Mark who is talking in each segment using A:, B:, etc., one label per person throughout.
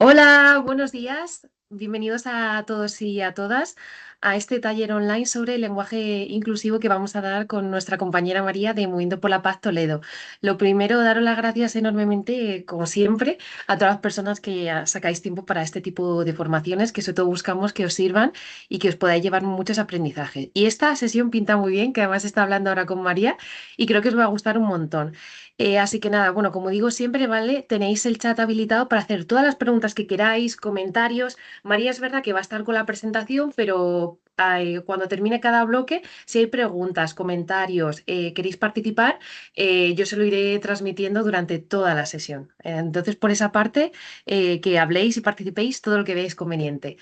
A: Hola, buenos días. Bienvenidos a todos y a todas a este taller online sobre el lenguaje inclusivo que vamos a dar con nuestra compañera María de Moviendo por la Paz Toledo. Lo primero, daros las gracias enormemente, como siempre, a todas las personas que sacáis tiempo para este tipo de formaciones, que sobre todo buscamos que os sirvan y que os podáis llevar muchos aprendizajes. Y esta sesión pinta muy bien, que además está hablando ahora con María y creo que os va a gustar un montón. Así que nada, bueno, como digo siempre, ¿vale? Tenéis el chat habilitado para hacer todas las preguntas que queráis, comentarios. María es verdad que va a estar con la presentación, pero cuando termine cada bloque, si hay preguntas, comentarios, queréis participar, yo se lo iré transmitiendo durante toda la sesión. Entonces, por esa parte, que habléis y participéis todo lo que veáis conveniente.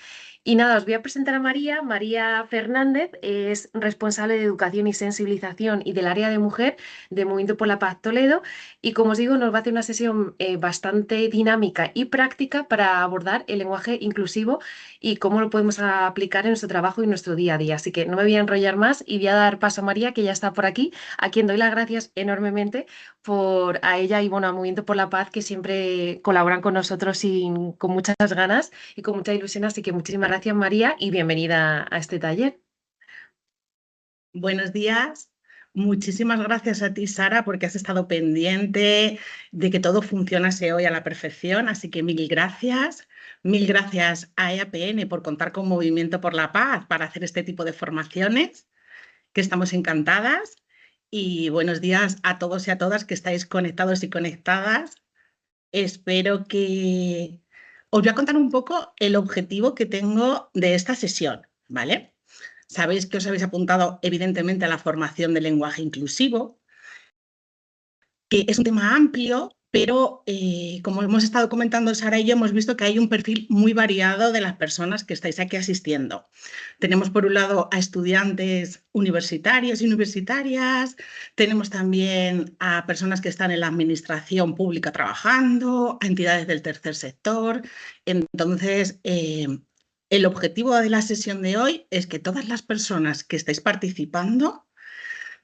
A: Y nada, os voy a presentar a María. María Fernández es responsable de educación y sensibilización y del área de mujer de Movimiento por la Paz Toledo. Y como os digo, nos va a hacer una sesión bastante dinámica y práctica para abordar el lenguaje inclusivo y cómo lo podemos aplicar en nuestro trabajo y en nuestro día a día. Así que no me voy a enrollar más y voy a dar paso a María, que ya está por aquí, a quien doy las gracias enormemente por a ella y bueno, a Movimiento por la Paz, que siempre colaboran con nosotros con muchas ganas y con mucha ilusión. Así que muchísimas gracias, María, y bienvenida a este taller.
B: Buenos días. Muchísimas gracias a ti, Sara, porque has estado pendiente de que todo funcionase hoy a la perfección. Así que mil gracias. Mil gracias a EAPN por contar con Movimiento por la Paz para hacer este tipo de formaciones, que estamos encantadas. Y buenos días a todos y a todas que estáis conectados y conectadas. Espero que os voy a contar un poco el objetivo que tengo de esta sesión, ¿vale? Sabéis que os habéis apuntado evidentemente a la formación de lenguaje inclusivo, que es un tema amplio, pero como hemos estado comentando Sara y yo, hemos visto que hay un perfil muy variado de las personas que estáis aquí asistiendo. Tenemos por un lado a estudiantes universitarios y universitarias, tenemos también a personas que están en la administración pública trabajando, a entidades del tercer sector. Entonces, el objetivo de la sesión de hoy es que todas las personas que estáis participando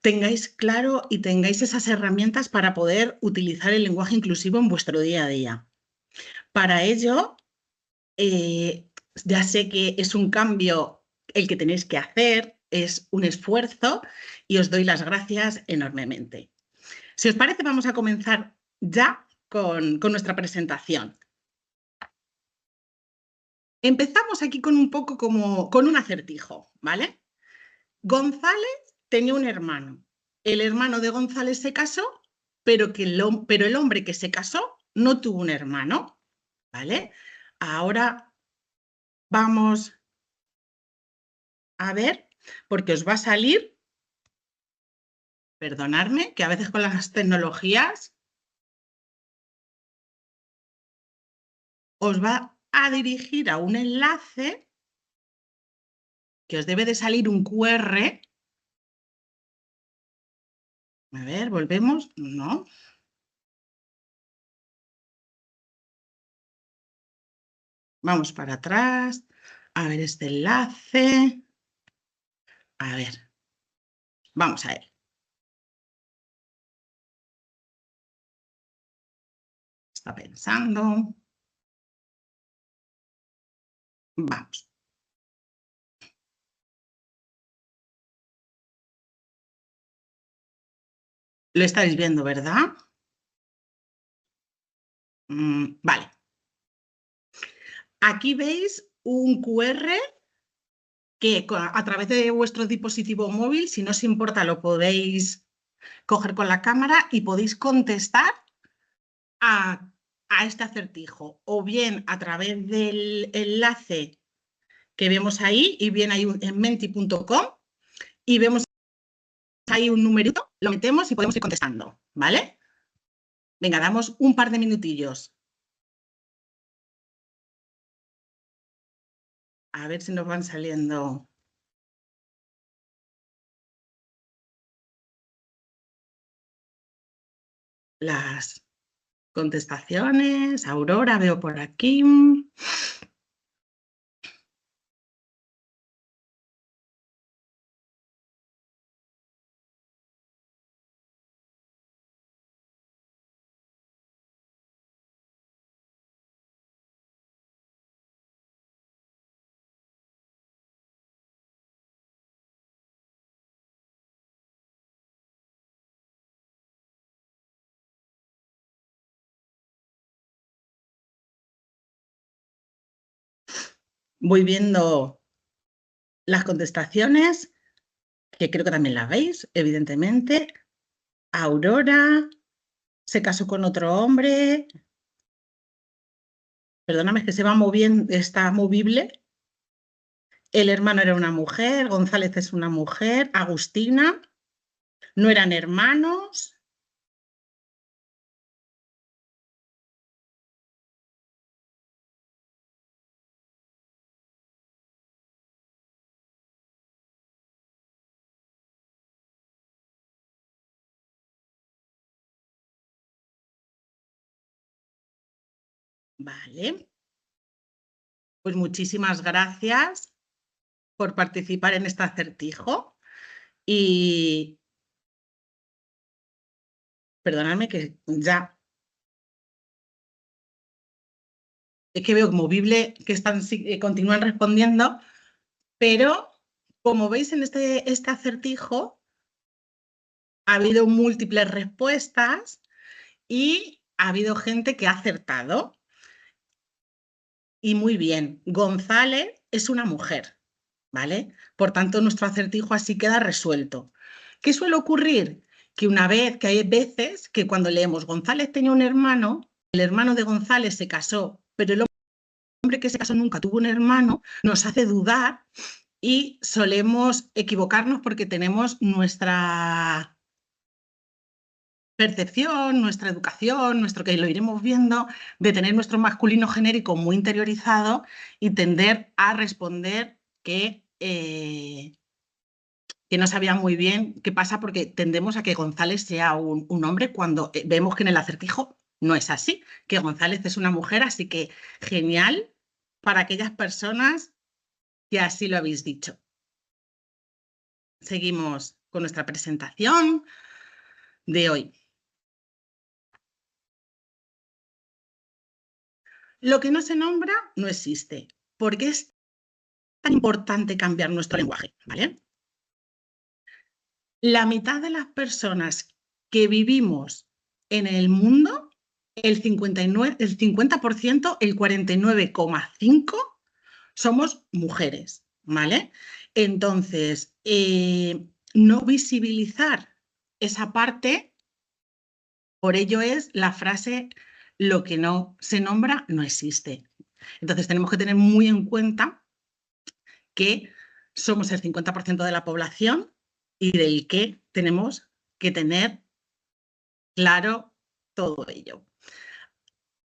B: tengáis claro y tengáis esas herramientas para poder utilizar el lenguaje inclusivo en vuestro día a día. Para ello, ya sé que es un cambio el que tenéis que hacer, es un esfuerzo y os doy las gracias enormemente. Si os parece, vamos a comenzar ya con nuestra presentación. Empezamos aquí con un poco como con un acertijo, ¿vale? González tenía un hermano. El hermano de González se casó, pero el hombre que se casó no tuvo un hermano, ¿vale? Ahora vamos a ver, porque os va a salir, perdonadme, que a veces con las tecnologías os va a dirigir a un enlace que os debe de salir un QR. A ver, volvemos. No. Vamos para atrás. A ver este enlace. A ver, vamos a él. Está pensando. Vamos. Lo estáis viendo, ¿verdad? Vale. Aquí veis un QR que a través de vuestro dispositivo móvil, si no os importa, lo podéis coger con la cámara y podéis contestar a, a este acertijo, o bien a través del enlace que vemos ahí, y bien ahí en menti.com, y vemos ahí un numerito, lo metemos y podemos ir contestando, ¿vale? Venga, damos un par de minutillos. A ver si nos van saliendo las contestaciones. Aurora, veo por aquí. voy viendo las contestaciones, que creo que también las veis, evidentemente. Aurora se casó con otro hombre. Perdóname, es que se va moviendo, está movible. El hermano era una mujer, González es una mujer, Agustina, no eran hermanos. Vale, pues muchísimas gracias por participar en este acertijo y perdonadme que ya es que veo movible que están, continúan respondiendo, pero como veis en este acertijo ha habido múltiples respuestas y ha habido gente que ha acertado. Y muy bien, González es una mujer, ¿vale? Por tanto, nuestro acertijo así queda resuelto. ¿Qué suele ocurrir? Que una vez, que hay veces que cuando leemos González tenía un hermano, el hermano de González se casó, pero el hombre que se casó nunca tuvo un hermano, nos hace dudar y solemos equivocarnos porque tenemos nuestra percepción, nuestra educación, nuestro que lo iremos viendo, de tener nuestro masculino genérico muy interiorizado y tender a responder que no sabía muy bien qué pasa porque tendemos a que González sea un hombre cuando vemos que en el acertijo no es así, que González es una mujer, así que genial para aquellas personas que así lo habéis dicho. Seguimos con nuestra presentación de hoy. Lo que no se nombra no existe. ¿Por qué es tan importante cambiar nuestro lenguaje? ¿Vale? La mitad de las personas que vivimos en el mundo, el 50%, el 49,5% somos mujeres, ¿vale? Entonces, no visibilizar esa parte, por ello es la frase, lo que no se nombra no existe. Entonces, tenemos que tener muy en cuenta que somos el 50% de la población y del que tenemos que tener claro todo ello.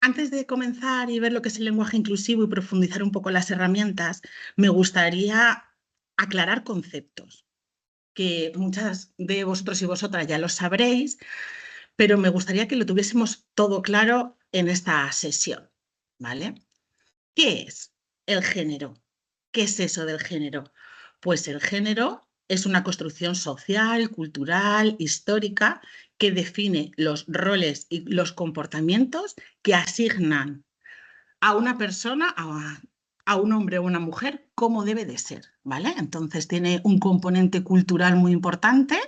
B: Antes de comenzar y ver lo que es el lenguaje inclusivo y profundizar un poco en las herramientas, me gustaría aclarar conceptos que muchas de vosotros y vosotras ya lo sabréis, pero me gustaría que lo tuviésemos todo claro en esta sesión, ¿vale? ¿Qué es el género? ¿Qué es eso del género? Pues el género es una construcción social, cultural, histórica, que define los roles y los comportamientos que asignan a una persona, a un hombre o una mujer, cómo debe de ser, ¿vale? Entonces tiene un componente cultural muy importante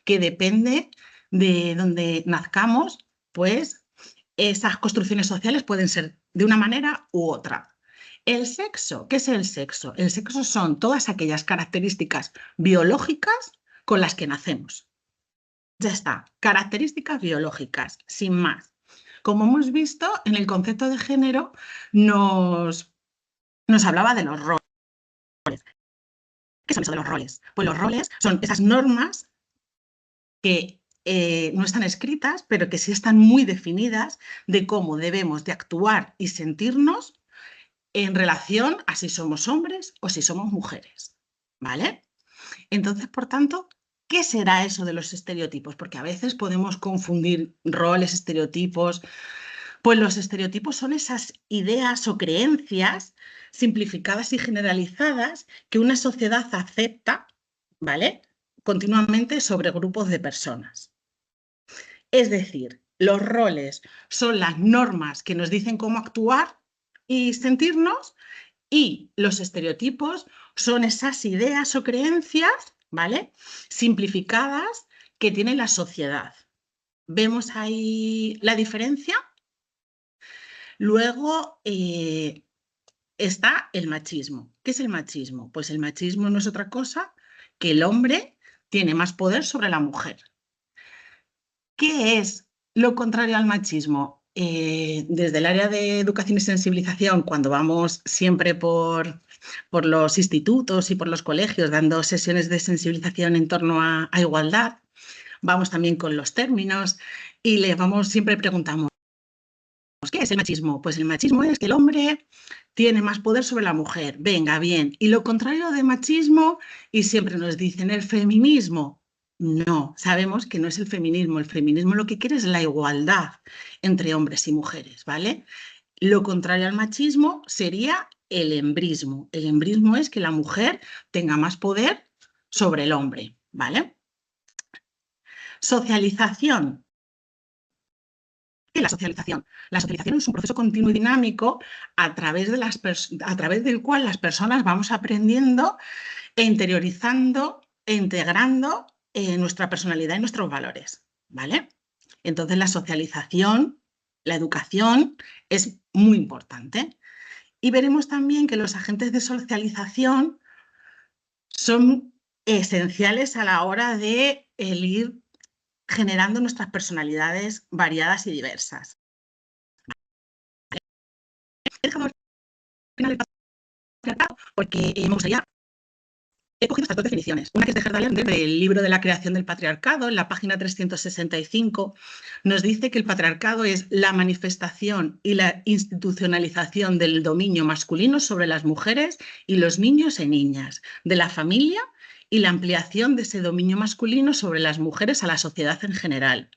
B: que depende de donde nazcamos, pues esas construcciones sociales pueden ser de una manera u otra. El sexo, ¿qué es el sexo? El sexo son todas aquellas características biológicas con las que nacemos. Ya está, características biológicas, sin más. Como hemos visto, en el concepto de género nos hablaba de los roles. ¿Qué son eso de los roles? Pues los roles son esas normas que no están escritas, pero que sí están muy definidas de cómo debemos de actuar y sentirnos en relación a si somos hombres o si somos mujeres, ¿vale? Entonces, por tanto, ¿qué será eso de los estereotipos? Porque a veces podemos confundir roles, estereotipos. Pues los estereotipos son esas ideas o creencias simplificadas y generalizadas que una sociedad acepta, ¿vale? Continuamente sobre grupos de personas. Es decir, los roles son las normas que nos dicen cómo actuar y sentirnos, y los estereotipos son esas ideas o creencias, ¿vale? Simplificadas que tiene la sociedad. ¿Vemos ahí la diferencia? Luego, está el machismo. ¿Qué es el machismo? Pues el machismo no es otra cosa que el hombre tiene más poder sobre la mujer. ¿Qué es lo contrario al machismo? Desde el área de educación y sensibilización, cuando vamos siempre por los institutos y por los colegios dando sesiones de sensibilización en torno a igualdad, vamos también con los términos y siempre preguntamos, ¿qué es el machismo? Pues el machismo es que el hombre tiene más poder sobre la mujer. Venga, bien. Y lo contrario de machismo, y siempre nos dicen el feminismo. No, sabemos que no es el feminismo. El feminismo lo que quiere es la igualdad entre hombres y mujeres, ¿vale? Lo contrario al machismo sería el embrismo. El embrismo es que la mujer tenga más poder sobre el hombre, ¿vale? Socialización. ¿Qué es la socialización? La socialización es un proceso continuo y dinámico a través del cual las personas vamos aprendiendo e interiorizando e integrando nuestra personalidad y nuestros valores, ¿vale? Entonces la socialización, la educación es muy importante. Y veremos también que los agentes de socialización son esenciales a la hora de ir generando nuestras personalidades variadas y diversas. He dejado al final el patriarcado porque me gustaría. He cogido estas dos definiciones. Una que es de Herder Lander, del libro de la creación del patriarcado, en la página 365, nos dice que el patriarcado es la manifestación y la institucionalización del dominio masculino sobre las mujeres y los niños y niñas, de la familia y la ampliación de ese dominio masculino sobre las mujeres a la sociedad en general.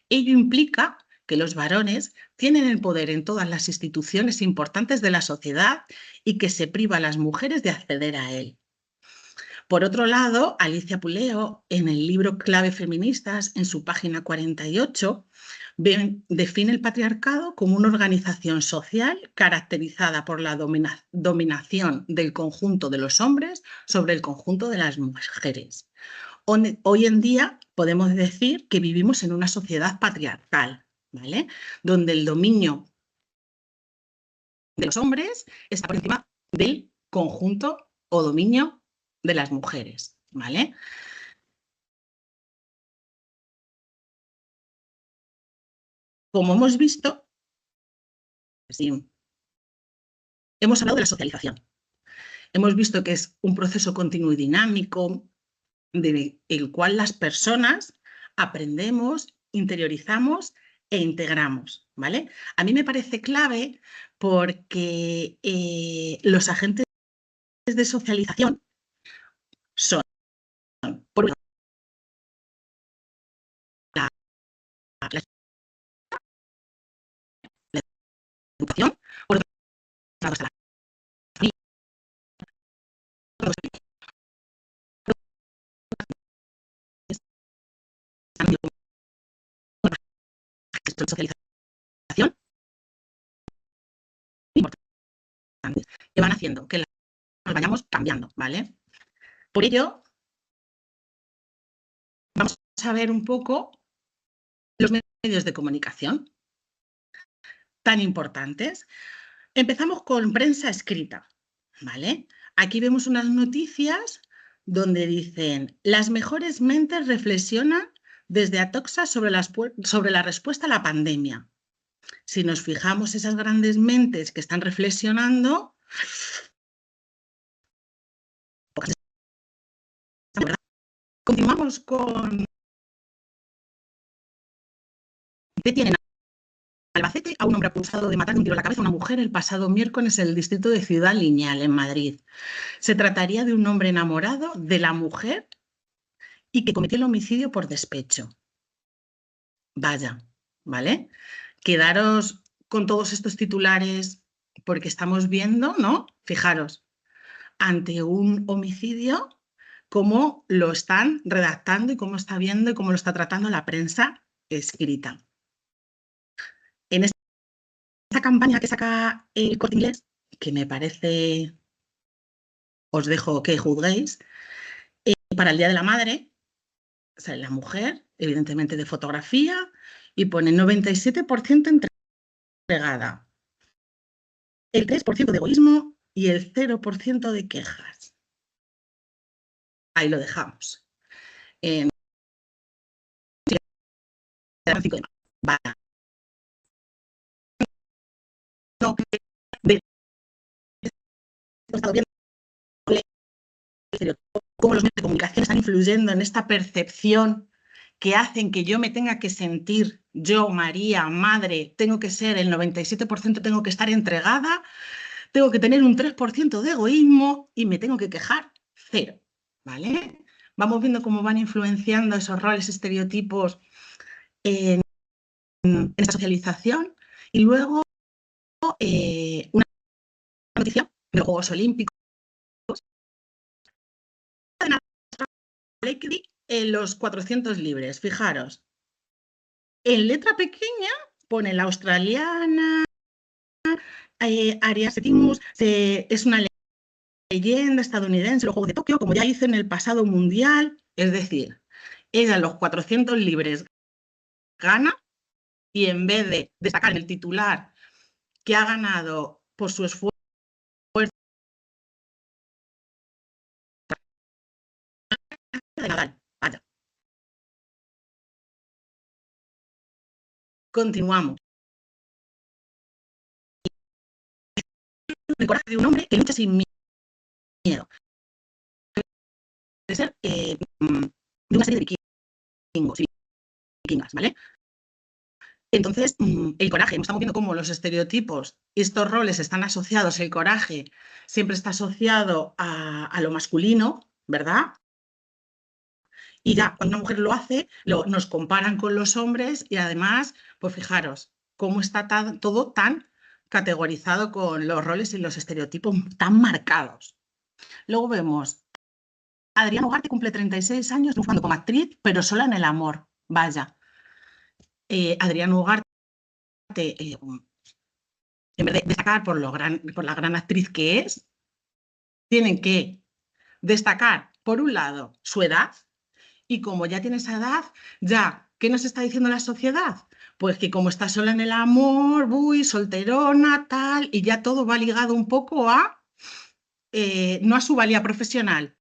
B: Ello implica que los varones tienen el poder en todas las instituciones importantes de la sociedad y que se priva a las mujeres de acceder a él. Por otro lado, Alicia Puleo, en el libro Clave Feministas, en su página 48, define el patriarcado como una organización social caracterizada por la dominación del conjunto de los hombres sobre el conjunto de las mujeres. Hoy en día podemos decir que vivimos en una sociedad patriarcal, ¿vale? Donde el dominio de los hombres está por encima del conjunto o dominio de las mujeres, ¿vale? Como hemos visto, sí, hemos hablado de la socialización. Hemos visto que es un proceso continuo y dinámico del cual las personas aprendemos, interiorizamos e integramos, ¿vale? A mí me parece clave porque los agentes de socialización son, por un lado, la educación, por otro lado está la familia, por otro lado están de socialización importantes que van haciendo que nos vayamos cambiando, ¿vale? Por ello, vamos a ver un poco los medios de comunicación tan importantes. Empezamos con prensa escrita, ¿vale? Aquí vemos unas noticias donde dicen: las mejores mentes reflexionan desde Atoxa sobre la respuesta a la pandemia. Si nos fijamos, esas grandes mentes que están reflexionando, continuamos con... Detienen Albacete a un hombre acusado de matar de un tiro en la cabeza a una mujer el pasado miércoles en el distrito de Ciudad Lineal, en Madrid. Se trataría de un hombre enamorado de la mujer y que cometió el homicidio por despecho. Vaya, ¿vale? Quedaros con todos estos titulares porque estamos viendo, ¿no? Fijaros, ante un homicidio, cómo lo están redactando y cómo está viendo y cómo lo está tratando la prensa escrita. En esta campaña que saca el Corte Inglés, que me parece, os dejo que juzguéis, para el Día de la Madre, sale la mujer, evidentemente de fotografía, y pone 97% entregada, el 3% de egoísmo y el 0% de quejas. Ahí lo dejamos. Vale. No, cómo los medios de comunicación están influyendo en esta percepción que hacen que yo me tenga que sentir, yo, María, madre, tengo que ser el 97%, tengo que estar entregada, tengo que tener un 3% de egoísmo y me tengo que quejar 0, ¿vale? Vamos viendo cómo van influenciando esos roles, estereotipos en esta socialización. Y luego una noticia de los Juegos Olímpicos en los 400 libres, fijaros. En letra pequeña pone la australiana, Aria Setimus, es una leyenda estadounidense, los Juegos de Tokio, como ya hizo en el pasado mundial, es decir, ella en los 400 libres gana y en vez de destacar en el titular que ha ganado por su esfuerzo, de Nadal. Vaya. Continuamos. El coraje de un hombre que lucha sin miedo. De ser de una serie de vikingos y vikingas, ¿vale? Entonces, el coraje, estamos viendo cómo los estereotipos, estos roles están asociados, el coraje siempre está asociado a lo masculino, ¿verdad? Y ya cuando una mujer lo hace, nos comparan con los hombres y además, pues fijaros, cómo está todo tan categorizado con los roles y los estereotipos tan marcados. Luego vemos, Adriana Ugarte cumple 36 años triunfando como actriz, pero sola en el amor, vaya. Adriana Ugarte, en vez de destacar por la gran actriz que es, tienen que destacar, por un lado, su edad, y como ya tiene esa edad, ya, ¿qué nos está diciendo la sociedad? Pues que como está sola en el amor, uy, solterona, tal, y ya todo va ligado un poco a, no a su valía profesional,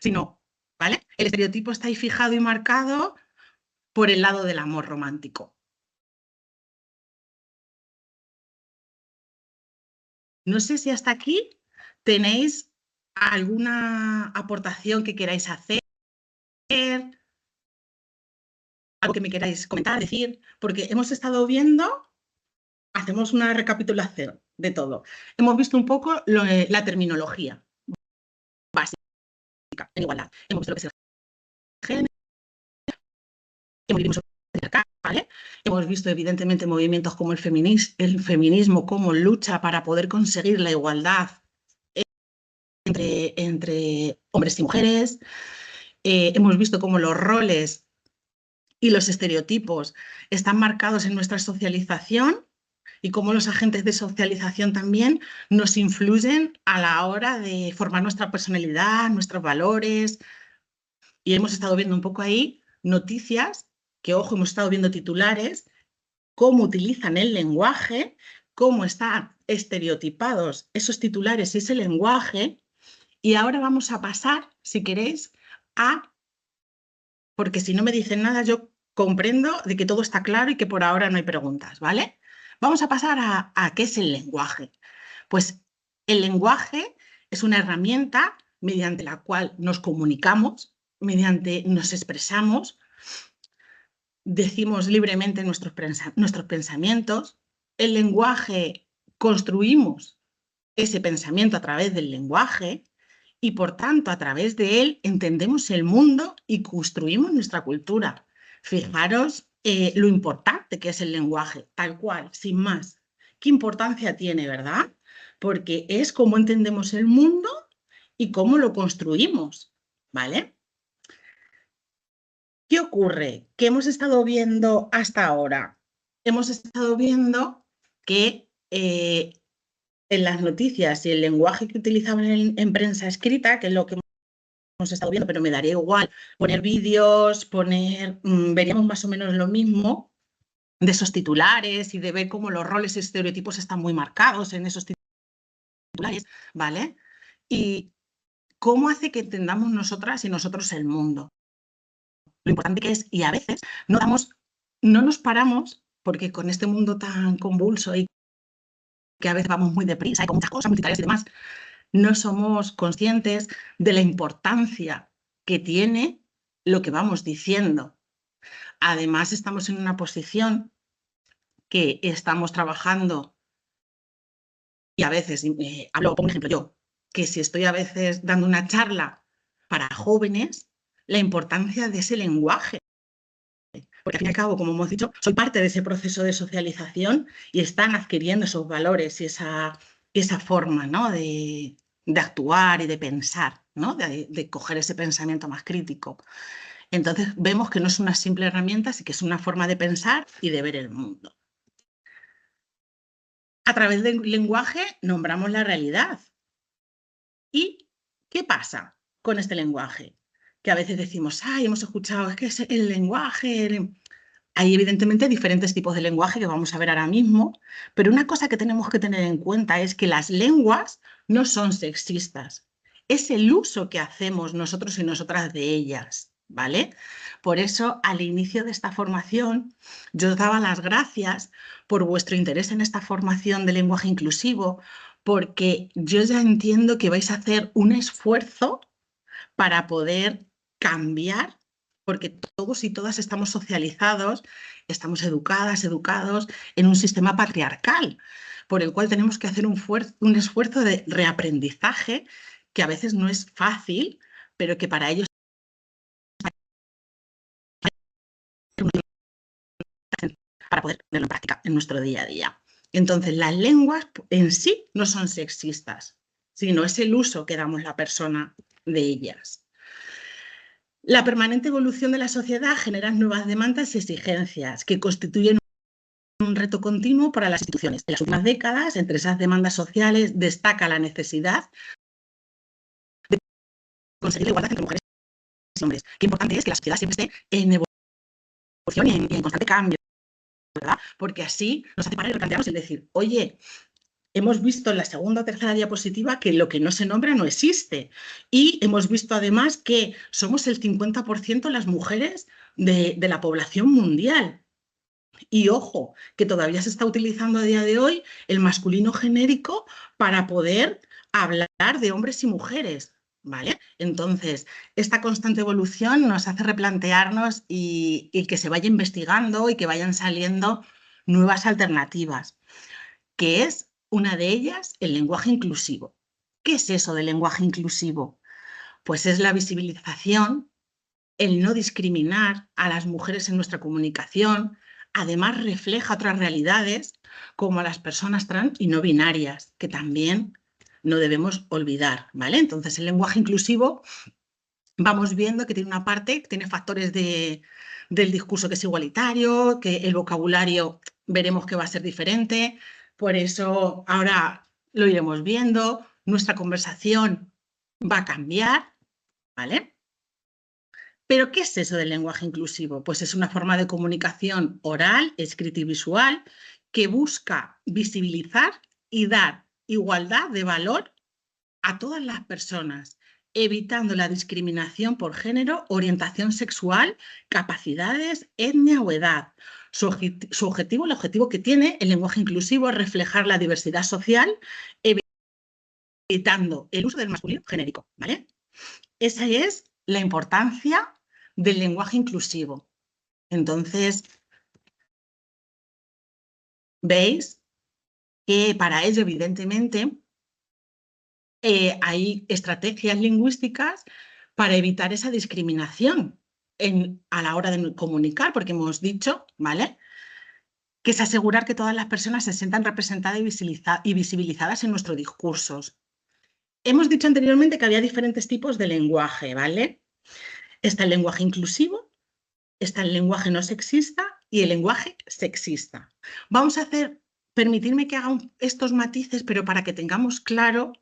B: sino, ¿vale? El estereotipo está ahí fijado y marcado por el lado del amor romántico. No sé si hasta aquí tenéis alguna aportación que queráis hacer, algo que me queráis comentar, decir, porque hemos estado viendo, hacemos una recapitulación de todo. Hemos visto un poco la terminología básica en igualdad. Hemos visto lo que es el género, hemos visto ¿vale? Hemos visto evidentemente movimientos como el feminismo como lucha para poder conseguir la igualdad entre hombres y mujeres. Hemos visto cómo los roles y los estereotipos están marcados en nuestra socialización y cómo los agentes de socialización también nos influyen a la hora de formar nuestra personalidad, nuestros valores. Y hemos estado viendo un poco ahí noticias, que ojo, hemos estado viendo titulares, cómo utilizan el lenguaje, cómo están estereotipados esos titulares y ese lenguaje. Y ahora vamos a pasar, si queréis, porque si no me dicen nada, yo comprendo de que todo está claro y que por ahora no hay preguntas, ¿vale? Vamos a pasar a qué es el lenguaje. Pues el lenguaje es una herramienta mediante la cual nos comunicamos, mediante nos expresamos, decimos libremente nuestros pensamientos. El lenguaje, construimos ese pensamiento a través del lenguaje y, por tanto, a través de él entendemos el mundo y construimos nuestra cultura. Fijaros lo importante que es el lenguaje, tal cual, sin más. ¿Qué importancia tiene, verdad? Porque es cómo entendemos el mundo y cómo lo construimos, ¿vale? ¿Qué ocurre? ¿Qué hemos estado viendo hasta ahora? Hemos estado viendo que en las noticias y el lenguaje que utilizaban en prensa escrita, que es lo que hemos estado viendo, pero me daría igual poner vídeos, veríamos más o menos lo mismo de esos titulares y de ver cómo los roles y estereotipos están muy marcados en esos titulares, ¿vale? Y cómo hace que entendamos nosotras y nosotros el mundo. Lo importante que es, y a veces no nos paramos, porque con este mundo tan convulso y que a veces vamos muy deprisa y con muchas cosas, multitareas y demás, no somos conscientes de la importancia que tiene lo que vamos diciendo. Además, estamos en una posición que estamos trabajando y a veces, hablo, pongo un ejemplo yo, que si estoy a veces dando una charla para jóvenes, la importancia de ese lenguaje. Porque al fin y al cabo, como hemos dicho, soy parte de ese proceso de socialización y están adquiriendo esos valores y esa forma, ¿no?, de actuar y de pensar, ¿no?, de coger ese pensamiento más crítico. Entonces vemos que no es una simple herramienta, sino que es una forma de pensar y de ver el mundo. A través del lenguaje nombramos la realidad. ¿Y qué pasa con este lenguaje? Que a veces decimos, ay, hemos escuchado, es que es el lenguaje... Hay evidentemente diferentes tipos de lenguaje que vamos a ver ahora mismo, pero una cosa que tenemos que tener en cuenta es que las lenguas no son sexistas. Es el uso que hacemos nosotros y nosotras de ellas, ¿vale? Por eso, al inicio de esta formación, yo os daba las gracias por vuestro interés en esta formación de lenguaje inclusivo, porque yo ya entiendo que vais a hacer un esfuerzo para poder cambiar, porque todos y todas estamos socializados, estamos educadas, educados en un sistema patriarcal, por el cual tenemos que hacer un esfuerzo de reaprendizaje que a veces no es fácil, pero que para ellos para poder ponerlo en práctica en nuestro día a día. Entonces, las lenguas en sí no son sexistas, sino es el uso que damos la persona de ellas. La permanente evolución de la sociedad genera nuevas demandas y exigencias que constituyen un reto continuo para las instituciones. En las últimas décadas, entre esas demandas sociales, destaca la necesidad de conseguir la igualdad entre mujeres y hombres. Qué importante es que la sociedad siempre esté en evolución y en constante cambio, ¿verdad? Porque así nos hace parar y replantearnos y decir, oye, hemos visto en la segunda o tercera diapositiva que lo que no se nombra no existe. Y hemos visto además que somos el 50% las mujeres de la población mundial. Y ojo, que todavía se está utilizando a día de hoy el masculino genérico para poder hablar de hombres y mujeres, ¿vale? Entonces, esta constante evolución nos hace replantearnos y que se vaya investigando y que vayan saliendo nuevas alternativas, que es una de ellas el lenguaje inclusivo. ¿Qué es eso del lenguaje inclusivo? Pues es la visibilización, el no discriminar a las mujeres en nuestra comunicación. Además, refleja otras realidades como a las personas trans y no binarias, que también no debemos olvidar, ¿vale? Entonces, el lenguaje inclusivo, vamos viendo que tiene una parte, que tiene factores del discurso que es igualitario, que el vocabulario veremos que va a ser diferente, por eso ahora lo iremos viendo, nuestra conversación va a cambiar, ¿vale? ¿Pero qué es eso del lenguaje inclusivo? Pues es una forma de comunicación oral, escrita y visual que busca visibilizar y dar igualdad de valor a todas las personas, evitando la discriminación por género, orientación sexual, capacidades, etnia o edad. El objetivo que tiene el lenguaje inclusivo es reflejar la diversidad social, evitando el uso del masculino genérico, ¿vale? Esa es la importancia del lenguaje inclusivo. Entonces, veis que para ello, evidentemente, hay estrategias lingüísticas para evitar esa discriminación a la hora de comunicar, porque hemos dicho, ¿vale?, que es asegurar que todas las personas se sientan representadas y visibilizadas en nuestros discursos. Hemos dicho anteriormente que había diferentes tipos de lenguaje, ¿vale? Está el lenguaje inclusivo, está el lenguaje no sexista y el lenguaje sexista. Vamos a permitirme que haga estos matices, pero para que tengamos claro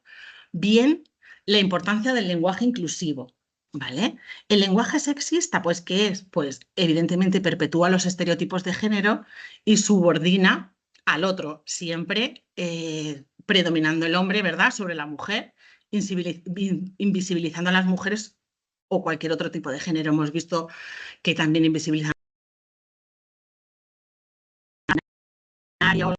B: bien la importancia del lenguaje inclusivo, ¿vale? El lenguaje sexista, pues, ¿qué es? Pues, evidentemente, perpetúa los estereotipos de género y subordina al otro, siempre predominando el hombre, ¿verdad?, sobre la mujer, invisibilizando a las mujeres o cualquier otro tipo de género. Hemos visto que también invisibilizan a la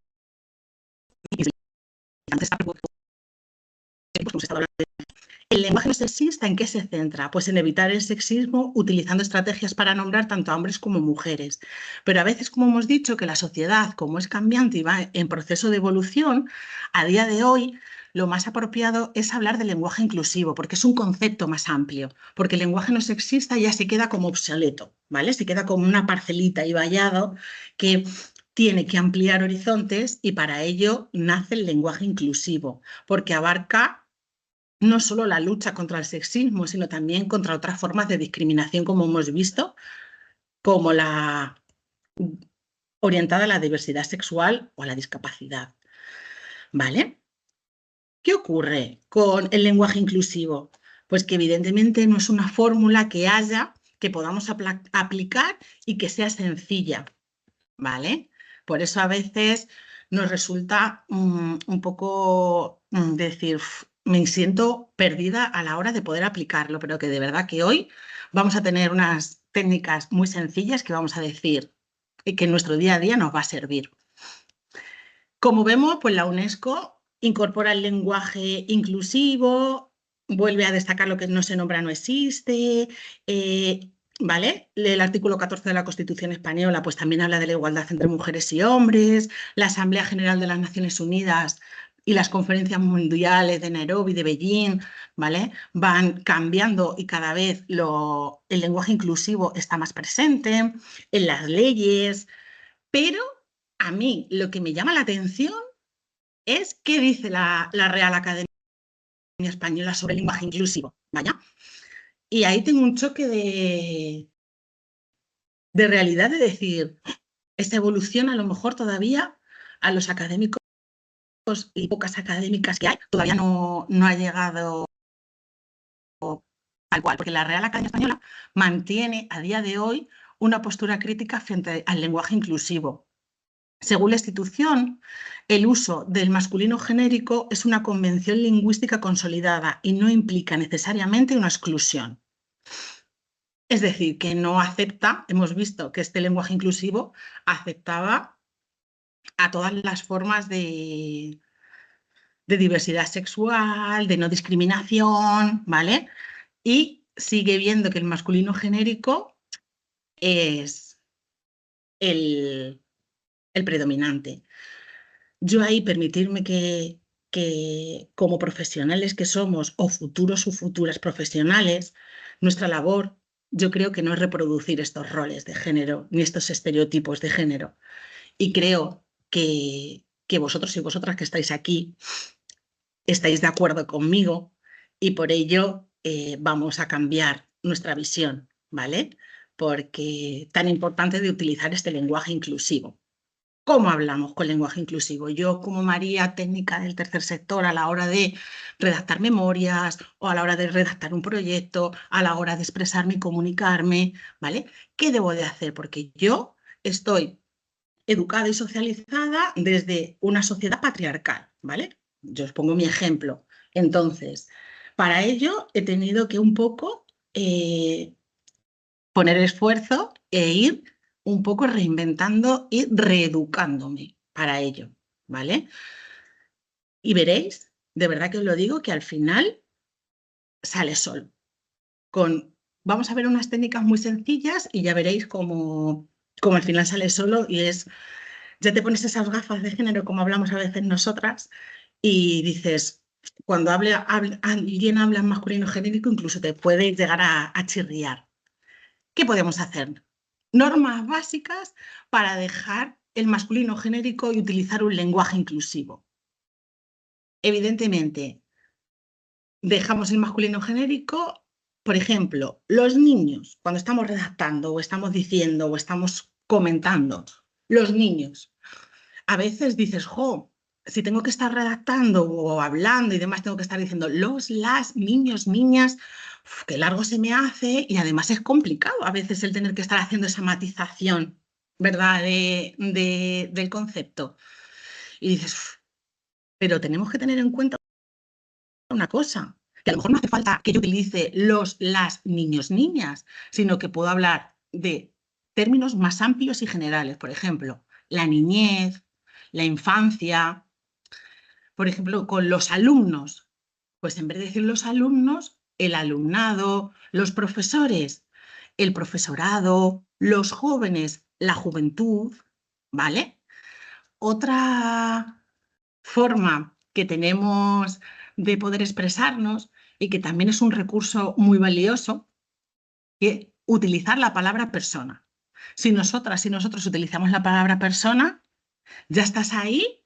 B: el lenguaje no sexista, ¿en qué se centra? Pues en evitar el sexismo utilizando estrategias para nombrar tanto a hombres como mujeres. Pero a veces, como hemos dicho, que la sociedad, como es cambiante y va en proceso de evolución, a día de hoy lo más apropiado es hablar de lenguaje inclusivo, porque es un concepto más amplio, porque el lenguaje no sexista ya se queda como obsoleto, ¿vale? Se queda como una parcelita y vallado que tiene que ampliar horizontes y para ello nace el lenguaje inclusivo, porque abarca no solo la lucha contra el sexismo, sino también contra otras formas de discriminación, como hemos visto, como la orientada a la diversidad sexual o a la discapacidad. ¿Vale? ¿Qué ocurre con el lenguaje inclusivo? Pues que evidentemente no es una fórmula que haya, que podamos aplicar y que sea sencilla, ¿vale? Por eso a veces nos resulta un poco decir, me siento perdida a la hora de poder aplicarlo, pero que de verdad que hoy vamos a tener unas técnicas muy sencillas que vamos a decir y que en nuestro día a día nos va a servir. Como vemos, pues la UNESCO incorpora el lenguaje inclusivo, vuelve a destacar lo que no se nombra no existe, ¿vale? El artículo 14 de la Constitución española pues también habla de la igualdad entre mujeres y hombres, la Asamblea General de las Naciones Unidas y las conferencias mundiales de Nairobi, de Beijing, ¿vale? Van cambiando y cada vez el lenguaje inclusivo está más presente en las leyes, pero a mí lo que me llama la atención es qué dice la Real Academia Española sobre el lenguaje inclusivo. Vaya. Y ahí tengo un choque de realidad de decir, esta evolución a lo mejor todavía a los académicos y pocas académicas que hay, todavía no ha llegado tal cual, porque la Real Academia Española mantiene a día de hoy una postura crítica frente al lenguaje inclusivo. Según la institución, el uso del masculino genérico es una convención lingüística consolidada y no implica necesariamente una exclusión. Es decir, que no acepta, hemos visto que este lenguaje inclusivo aceptaba a todas las formas de diversidad sexual, de no discriminación, ¿vale? Y sigue viendo que el masculino genérico es el predominante. Yo ahí permitirme que como profesionales que somos o futuros o futuras profesionales, nuestra labor yo creo que no es reproducir estos roles de género ni estos estereotipos de género. Y creo que vosotros y vosotras que estáis aquí estáis de acuerdo conmigo y por ello vamos a cambiar nuestra visión, ¿vale? Porque tan importante de utilizar este lenguaje inclusivo. ¿Cómo hablamos con lenguaje inclusivo? Yo, como María, técnica del tercer sector, a la hora de redactar memorias o a la hora de redactar un proyecto, a la hora de expresarme y comunicarme, ¿vale? ¿Qué debo de hacer? Porque yo estoy educada y socializada desde una sociedad patriarcal, ¿vale? Yo os pongo mi ejemplo. Entonces, para ello he tenido que un poco poner esfuerzo e ir un poco reinventando y reeducándome para ello, ¿vale? Y veréis, de verdad que os lo digo, que al final sale solo. Vamos a ver unas técnicas muy sencillas y ya veréis cómo al final sale solo y ya te pones esas gafas de género como hablamos a veces nosotras y dices, cuando alguien habla en masculino genérico incluso te puede llegar a chirriar. ¿Qué podemos hacer? Normas básicas para dejar el masculino genérico y utilizar un lenguaje inclusivo. Evidentemente, dejamos el masculino genérico, por ejemplo, los niños, cuando estamos redactando o estamos diciendo o estamos comentando, los niños, a veces dices, jo, si tengo que estar redactando o hablando y demás, tengo que estar diciendo las, niños, niñas, qué largo se me hace y además es complicado a veces el tener que estar haciendo esa matización, ¿verdad?, del concepto. Y dices, Pero tenemos que tener en cuenta una cosa, que a lo mejor no hace falta que yo utilice las niños, niñas, sino que puedo hablar de términos más amplios y generales. Por ejemplo, la niñez, la infancia, por ejemplo, con los alumnos. Pues en vez de decir los alumnos, el alumnado, los profesores, el profesorado, los jóvenes, la juventud, ¿vale? Otra forma que tenemos de poder expresarnos y que también es un recurso muy valioso, que utilizar la palabra persona. Si nosotras y nosotros utilizamos la palabra persona, ya estás ahí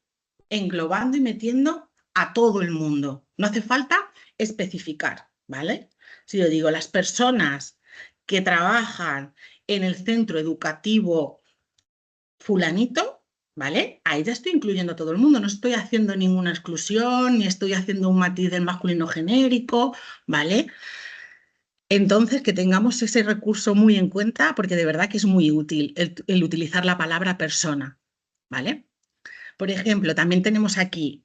B: englobando y metiendo a todo el mundo. No hace falta especificar, ¿vale? Si yo digo las personas que trabajan en el centro educativo fulanito, ¿vale? Ahí ya estoy incluyendo a todo el mundo, no estoy haciendo ninguna exclusión, ni estoy haciendo un matiz del masculino genérico, ¿vale? Entonces, que tengamos ese recurso muy en cuenta, porque de verdad que es muy útil el utilizar la palabra persona, ¿vale? Por ejemplo, también tenemos aquí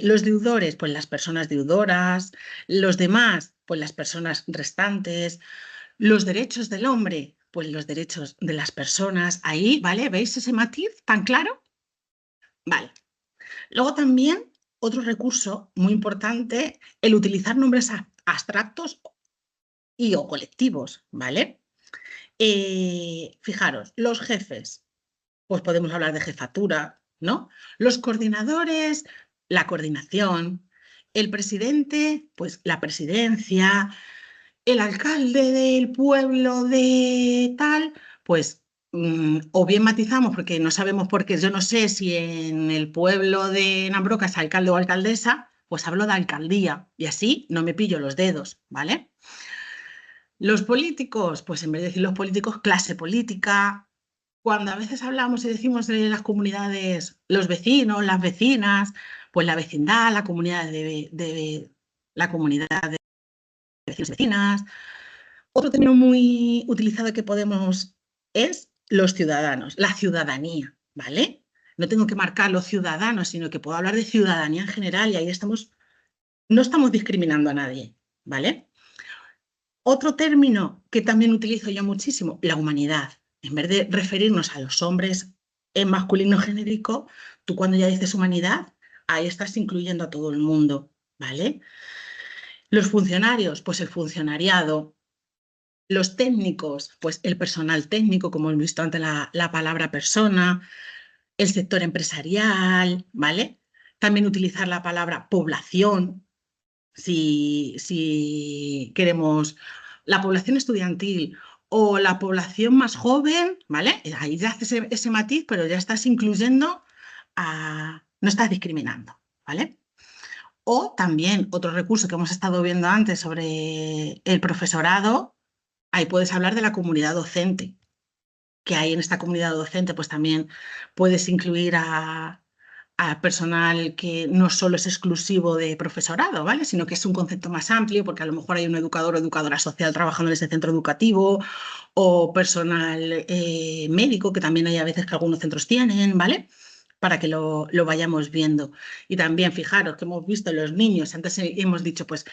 B: los deudores, pues las personas deudoras, los demás, pues las personas restantes, los derechos del hombre, pues los derechos de las personas. Ahí, ¿vale? ¿Veis ese matiz tan claro? Vale. Luego también otro recurso muy importante, el utilizar nombres abstractos y o colectivos, ¿vale? Fijaros, los jefes, pues podemos hablar de jefatura, ¿no? Los coordinadores, la coordinación, el presidente, pues la presidencia, el alcalde del pueblo de tal, pues o bien matizamos porque no sabemos por qué, yo no sé si en el pueblo de Nambroca es alcalde o alcaldesa, pues hablo de alcaldía y así no me pillo los dedos, ¿vale? Los políticos, pues en vez de decir los políticos, clase política. Cuando a veces hablamos y decimos de las comunidades, los vecinos, las vecinas, pues la vecindad, la comunidad la comunidad de vecinos y vecinas. Otro término muy utilizado que podemos es los ciudadanos, la ciudadanía, ¿vale? No tengo que marcar los ciudadanos, sino que puedo hablar de ciudadanía en general y ahí no estamos discriminando a nadie, ¿vale? Otro término que también utilizo yo muchísimo, la humanidad. En vez de referirnos a los hombres en masculino genérico, tú cuando ya dices humanidad, ahí estás incluyendo a todo el mundo, ¿vale? Los funcionarios, pues el funcionariado. Los técnicos, pues el personal técnico, como hemos visto antes la palabra persona. El sector empresarial, ¿vale? También utilizar la palabra población, si queremos la población estudiantil o la población más joven, ¿vale? Ahí ya haces ese matiz, pero ya estás incluyendo no estás discriminando, ¿vale? O también otro recurso que hemos estado viendo antes sobre el profesorado, ahí puedes hablar de la comunidad docente, que hay en esta comunidad docente, pues también puedes incluir a personal que no solo es exclusivo de profesorado, ¿vale? Sino que es un concepto más amplio, porque a lo mejor hay un educador o educadora social trabajando en ese centro educativo, o personal médico, que también hay a veces que algunos centros tienen, ¿vale? Para que lo vayamos viendo. Y también, fijaros que hemos visto los niños, antes hemos dicho, pues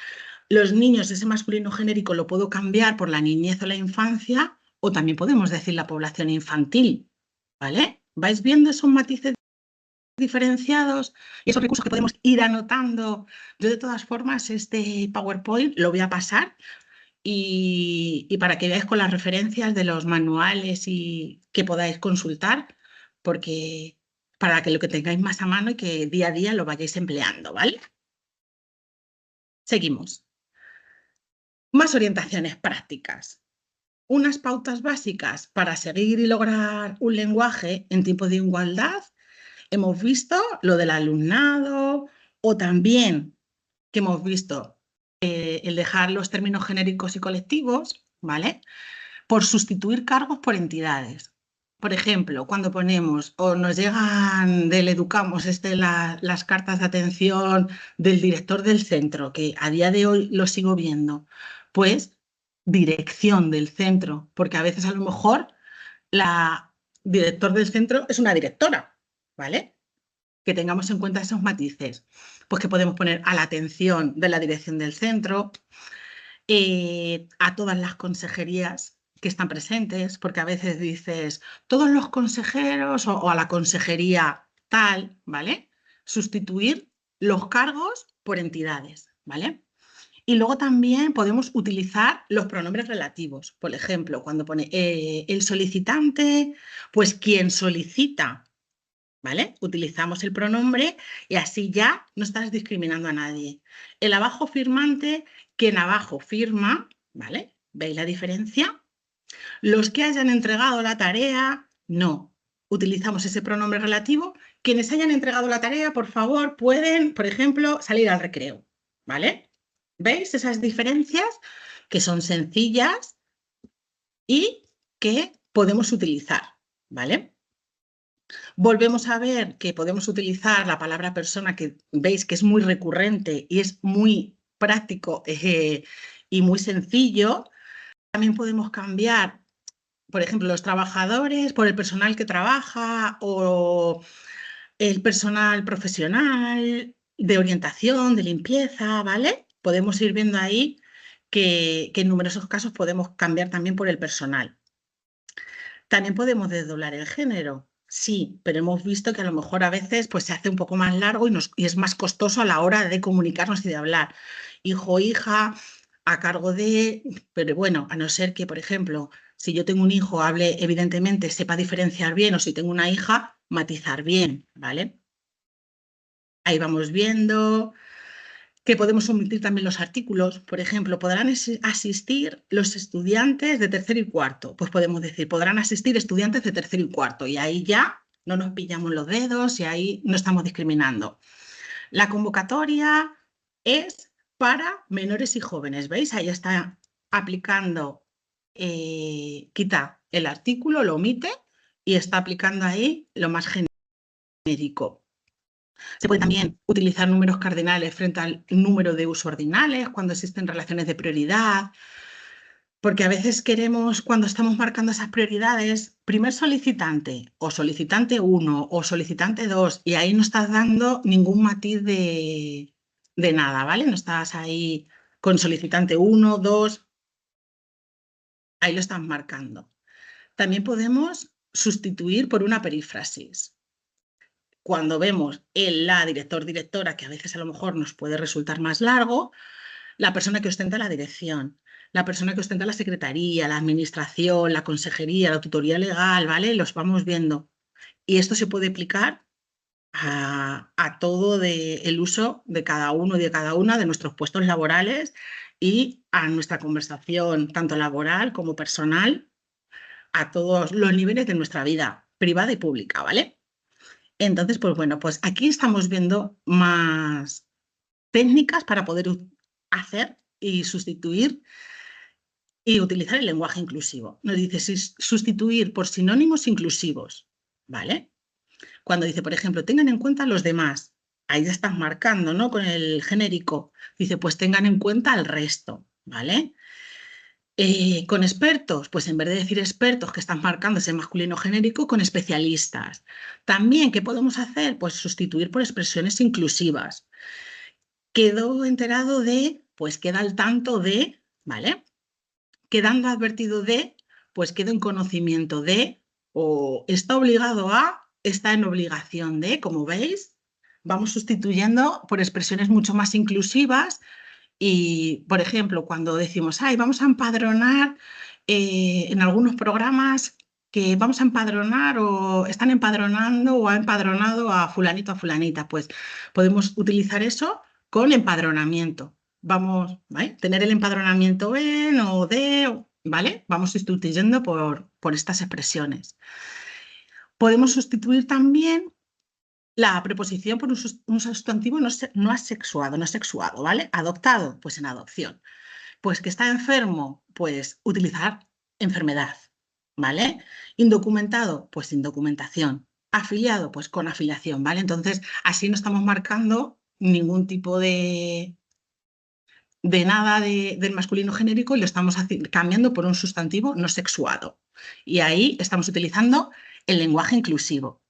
B: los niños, ese masculino genérico lo puedo cambiar por la niñez o la infancia, o también podemos decir la población infantil, ¿vale? ¿Vais viendo esos matices diferenciados y esos recursos que podemos ir anotando? Yo de todas formas este PowerPoint lo voy a pasar y para que veáis con las referencias de los manuales y que podáis consultar, porque para que lo que tengáis más a mano y que día a día lo vayáis empleando, ¿vale? Seguimos. Más orientaciones prácticas. Unas pautas básicas para seguir y lograr un lenguaje en tiempos de igualdad. Hemos visto lo del alumnado o también que hemos visto el dejar los términos genéricos y colectivos, ¿vale? Por sustituir cargos por entidades. Por ejemplo, cuando ponemos o nos llegan del Educamos las cartas de atención del director del centro, que a día de hoy lo sigo viendo, pues dirección del centro, porque a veces a lo mejor la director del centro es una directora, ¿vale? que tengamos en cuenta esos matices. Pues que podemos poner a la atención de la dirección del centro, a todas las consejerías que están presentes, porque a veces dices, todos los consejeros o a la consejería tal, ¿vale? Sustituir los cargos por entidades, ¿vale? Y luego también podemos utilizar los pronombres relativos. Por ejemplo, cuando pone el solicitante, pues quien solicita, ¿vale? Utilizamos el pronombre y así ya no estás discriminando a nadie. El abajo firmante, quien abajo firma, ¿vale? ¿Veis la diferencia? Los que hayan entregado la tarea, no. Utilizamos ese pronombre relativo. Quienes hayan entregado la tarea, por favor, pueden, por ejemplo, salir al recreo, ¿vale? ¿Veis esas diferencias que son sencillas y que podemos utilizar, ¿vale? Volvemos a ver que podemos utilizar la palabra persona, que veis que es muy recurrente y es muy práctico y muy sencillo. También podemos cambiar, por ejemplo, los trabajadores por el personal que trabaja o el personal profesional de orientación, de limpieza, ¿vale? Podemos ir viendo ahí que en numerosos casos podemos cambiar también por el personal. También podemos desdoblar el género, sí, pero hemos visto que a lo mejor a veces pues, se hace un poco más largo y es más costoso a la hora de comunicarnos y de hablar. Hijo, hija, a cargo de... Pero bueno, a no ser que, por ejemplo, si yo tengo un hijo, hable evidentemente, sepa diferenciar bien, o si tengo una hija, matizar bien, ¿vale? Ahí vamos viendo que podemos omitir también los artículos. Por ejemplo, podrán asistir los estudiantes de tercero y cuarto. Pues podemos decir, podrán asistir estudiantes de tercero y cuarto. Y ahí ya no nos pillamos los dedos y ahí no estamos discriminando. La convocatoria es para menores y jóvenes. ¿Veis? Ahí está aplicando, quita el artículo, lo omite y está aplicando ahí lo más genérico. Se puede también utilizar números cardinales frente al número de uso ordinales cuando existen relaciones de prioridad, porque a veces queremos, cuando estamos marcando esas prioridades, primer solicitante o solicitante 1 o solicitante 2, y ahí no estás dando ningún matiz de nada, ¿vale? No estás ahí con solicitante 1, 2, ahí lo estás marcando. También podemos sustituir por una perífrasis. Cuando vemos el la director, directora, que a veces a lo mejor nos puede resultar más largo, la persona que ostenta la dirección, la persona que ostenta la secretaría, la administración, la consejería, la tutoría legal, ¿vale? Los vamos viendo. Y esto se puede aplicar a todo el uso de cada uno y de cada una de nuestros puestos laborales y a nuestra conversación, tanto laboral como personal, a todos los niveles de nuestra vida privada y pública, ¿vale? Entonces, pues bueno, pues aquí estamos viendo más técnicas para poder hacer y sustituir y utilizar el lenguaje inclusivo. Nos dice sustituir por sinónimos inclusivos, ¿vale? Cuando dice, por ejemplo, tengan en cuenta los demás, ahí ya estás marcando, ¿no? Con el genérico. Dice, pues tengan en cuenta al resto, ¿vale? Con expertos, pues en vez de decir expertos que están marcando ese masculino genérico, con especialistas. También, ¿qué podemos hacer? Pues sustituir por expresiones inclusivas. Quedó enterado de, pues queda al tanto de, ¿vale? Quedando advertido de, pues quedo en conocimiento de, o está obligado a, está en obligación de, como veis, vamos sustituyendo por expresiones mucho más inclusivas. Y, por ejemplo, cuando decimos, ay, vamos a empadronar en algunos programas que vamos a empadronar o están empadronando o ha empadronado a fulanito a fulanita, pues podemos utilizar eso con empadronamiento. Vamos, ¿vale? Tener el empadronamiento en o de, ¿vale? Vamos sustituyendo por estas expresiones. Podemos sustituir también la preposición por un sustantivo no asexuado, no sexuado, ¿vale? Adoptado, pues en adopción. Pues que está enfermo, pues utilizar enfermedad, ¿vale? Indocumentado, pues indocumentación. Afiliado, pues con afiliación, ¿vale? Entonces, así no estamos marcando ningún tipo de nada del masculino genérico y lo estamos cambiando por un sustantivo no sexuado. Y ahí estamos utilizando el lenguaje inclusivo.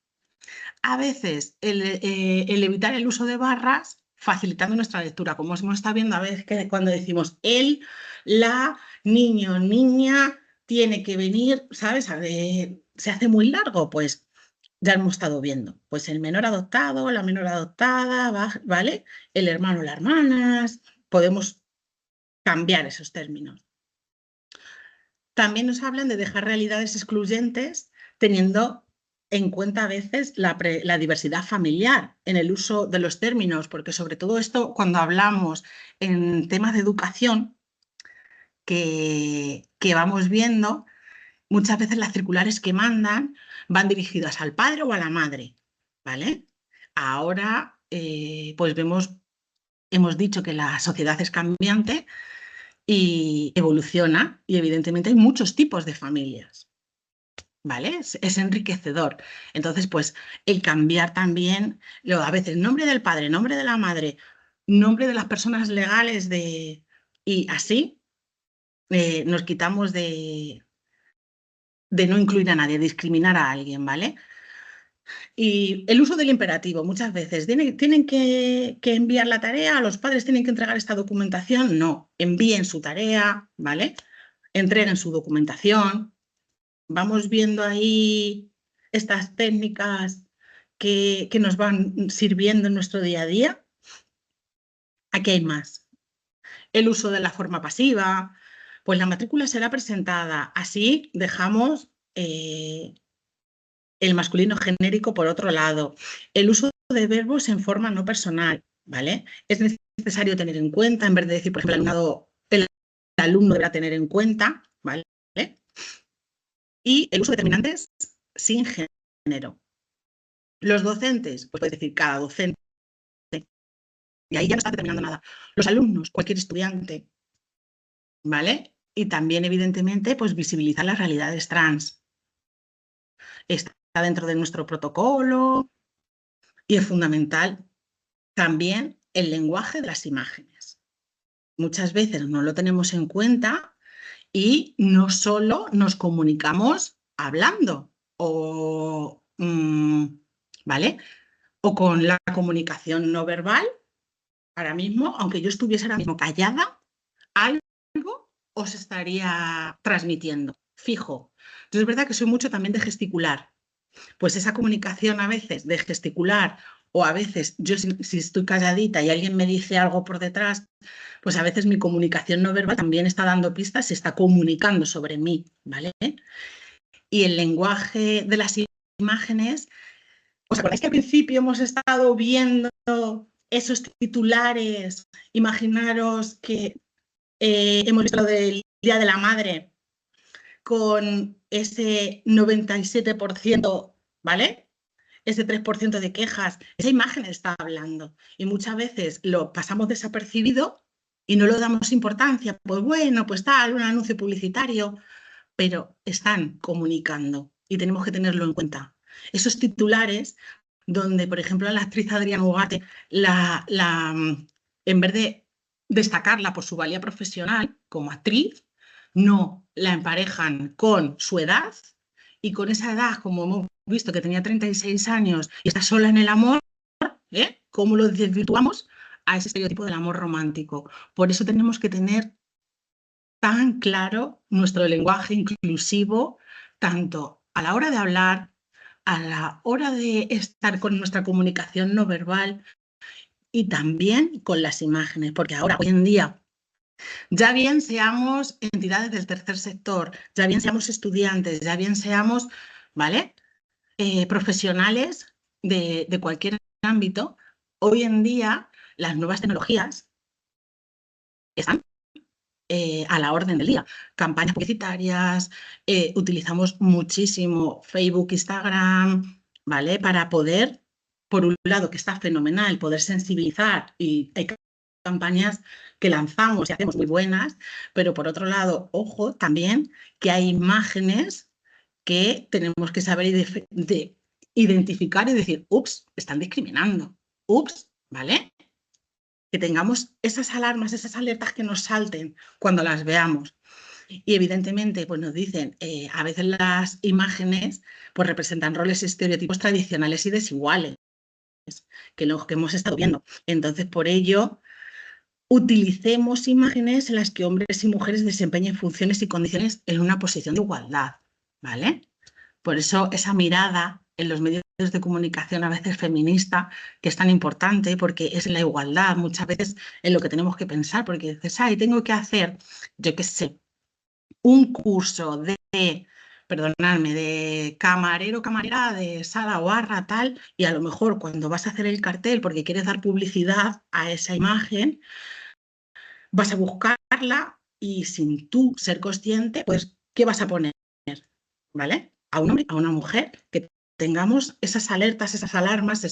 B: A veces el evitar el uso de barras facilitando nuestra lectura, como hemos estado viendo a veces que cuando decimos él, la, niño, niña, tiene que venir, ¿sabes? A ver, se hace muy largo, pues ya hemos estado viendo. Pues el menor adoptado, la menor adoptada, ¿vale? El hermano, las hermanas, podemos cambiar esos términos. También nos hablan de dejar realidades excluyentes teniendo en cuenta a veces la diversidad familiar en el uso de los términos, porque sobre todo esto cuando hablamos en temas de educación que vamos viendo, muchas veces las circulares que mandan van dirigidas al padre o a la madre, ¿vale? Ahora, pues hemos dicho que la sociedad es cambiante y evoluciona y evidentemente hay muchos tipos de familias, ¿vale? Es enriquecedor. Entonces, pues el cambiar también, a veces nombre del padre, nombre de la madre, nombre de las personas legales y así nos quitamos de no incluir a nadie, discriminar a alguien, ¿vale? Y el uso del imperativo, muchas veces, ¿tienen que enviar la tarea? ¿Los padres tienen que entregar esta documentación? No, envíen su tarea, ¿vale? Entreguen su documentación. Vamos viendo ahí estas técnicas que nos van sirviendo en nuestro día a día. Aquí hay más. El uso de la forma pasiva, pues la matrícula será presentada. Así dejamos el masculino genérico por otro lado. El uso de verbos en forma no personal, ¿vale? Es necesario tener en cuenta, en vez de decir, por ejemplo, el alumno deberá tener en cuenta, ¿vale? Y el uso de determinantes sin género. Los docentes, pues puedes decir cada docente, y ahí ya no está determinando nada. Los alumnos, cualquier estudiante, ¿vale? Y también, evidentemente, pues visibilizar las realidades trans. Está dentro de nuestro protocolo y es fundamental también el lenguaje de las imágenes. Muchas veces no lo tenemos en cuenta y no solo nos comunicamos hablando ¿vale? O con la comunicación no verbal. Ahora mismo, aunque yo estuviese ahora mismo callada, algo os estaría transmitiendo, fijo. Entonces es verdad que soy mucho también de gesticular. Pues esa comunicación a veces de gesticular o a veces yo si estoy calladita y alguien me dice algo por detrás, pues a veces mi comunicación no verbal también está dando pistas, se está comunicando sobre mí, ¿vale? Y el lenguaje de las imágenes, ¿os acordáis que al principio hemos estado viendo esos titulares? Imaginaros que hemos visto lo del Día de la Madre con ese 97%, ¿vale? Ese 3% de quejas, esa imagen está hablando y muchas veces lo pasamos desapercibido y no lo damos importancia, pues bueno, pues tal, un anuncio publicitario, pero están comunicando y tenemos que tenerlo en cuenta. Esos titulares donde, por ejemplo, a la actriz Adriana Ugarte, en vez de destacarla por su valía profesional como actriz, no la emparejan con su edad y con esa edad, como hemos visto que tenía 36 años y está sola en el amor, ¿cómo lo desvirtuamos a ese estereotipo del amor romántico? Por eso tenemos que tener tan claro nuestro lenguaje inclusivo, tanto a la hora de hablar, a la hora de estar con nuestra comunicación no verbal y también con las imágenes, porque ahora, hoy en día, ya bien seamos entidades del tercer sector, ya bien seamos estudiantes, ya bien seamos, ¿vale? Profesionales de cualquier ámbito, hoy en día las nuevas tecnologías están a la orden del día. Campañas publicitarias, utilizamos muchísimo Facebook, Instagram, ¿vale? Para poder, por un lado, que está fenomenal, poder sensibilizar y hay campañas que lanzamos y hacemos muy buenas, pero por otro lado, ojo, también que hay imágenes que tenemos que saber identificar y decir, ups, están discriminando, ups, ¿vale? Que tengamos esas alarmas, esas alertas que nos salten cuando las veamos. Y evidentemente pues nos dicen, a veces las imágenes pues representan roles y estereotipos tradicionales y desiguales, que los que hemos estado viendo. Entonces, por ello, utilicemos imágenes en las que hombres y mujeres desempeñen funciones y condiciones en una posición de igualdad, ¿vale? Por eso esa mirada en los medios de comunicación a veces feminista, que es tan importante porque es la igualdad muchas veces en lo que tenemos que pensar, porque dices, ay, tengo que hacer, yo qué sé, un curso de, perdonadme, de camarero, camarera, de sala o barra, tal, y a lo mejor cuando vas a hacer el cartel porque quieres dar publicidad a esa imagen, vas a buscarla y sin tú ser consciente, pues, ¿qué vas a poner? ¿Vale? A un hombre, a una mujer, que tengamos esas alertas, esas alarmas,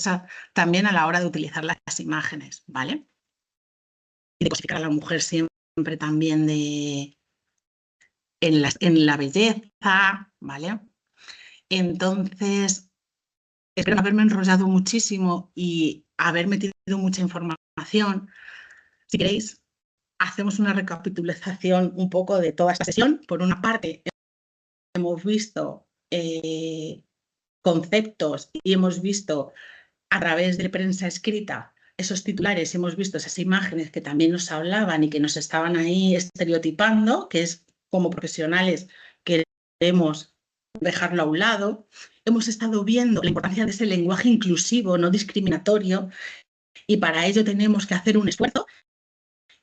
B: también a la hora de utilizar las imágenes, ¿vale? Y de cosificar a la mujer siempre también en la belleza, ¿vale? Entonces, espero no haberme enrollado muchísimo y haber metido mucha información. Si queréis, hacemos una recapitulación un poco de toda esta sesión. Por una parte, hemos visto conceptos y hemos visto a través de prensa escrita esos titulares, hemos visto esas imágenes que también nos hablaban y que nos estaban ahí estereotipando, que es como profesionales queremos dejarlo a un lado. Hemos estado viendo la importancia de ese lenguaje inclusivo, no discriminatorio, y para ello tenemos que hacer un esfuerzo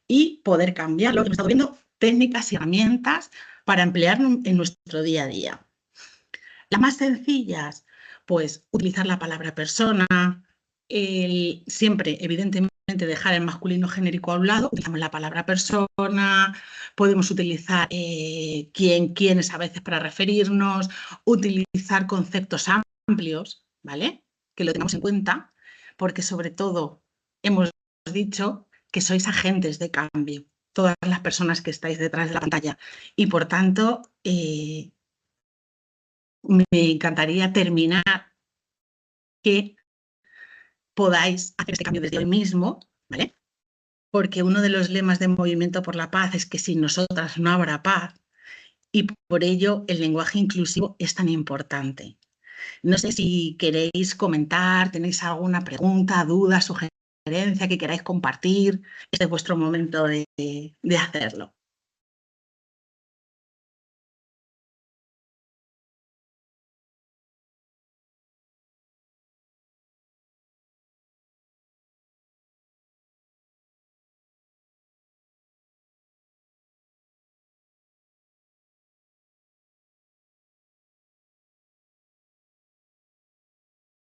B: y poder cambiarlo. Hemos estado viendo técnicas y herramientas para emplear en nuestro día a día. Las más sencillas, pues utilizar la palabra persona, siempre, evidentemente, dejar el masculino genérico a un lado, utilizamos la palabra persona, podemos utilizar quién, quiénes a veces para referirnos, utilizar conceptos amplios, ¿vale? Que lo tengamos en cuenta, porque sobre todo hemos dicho que sois agentes de cambio, todas las personas que estáis detrás de la pantalla, y por tanto, me encantaría terminar que podáis hacer este cambio desde hoy mismo, ¿vale? Porque uno de los lemas de Movimiento por la Paz es que sin nosotras no habrá paz y por ello el lenguaje inclusivo es tan importante. No sé si queréis comentar, tenéis alguna pregunta, duda, sugerencia que queráis compartir. Este es vuestro momento de hacerlo.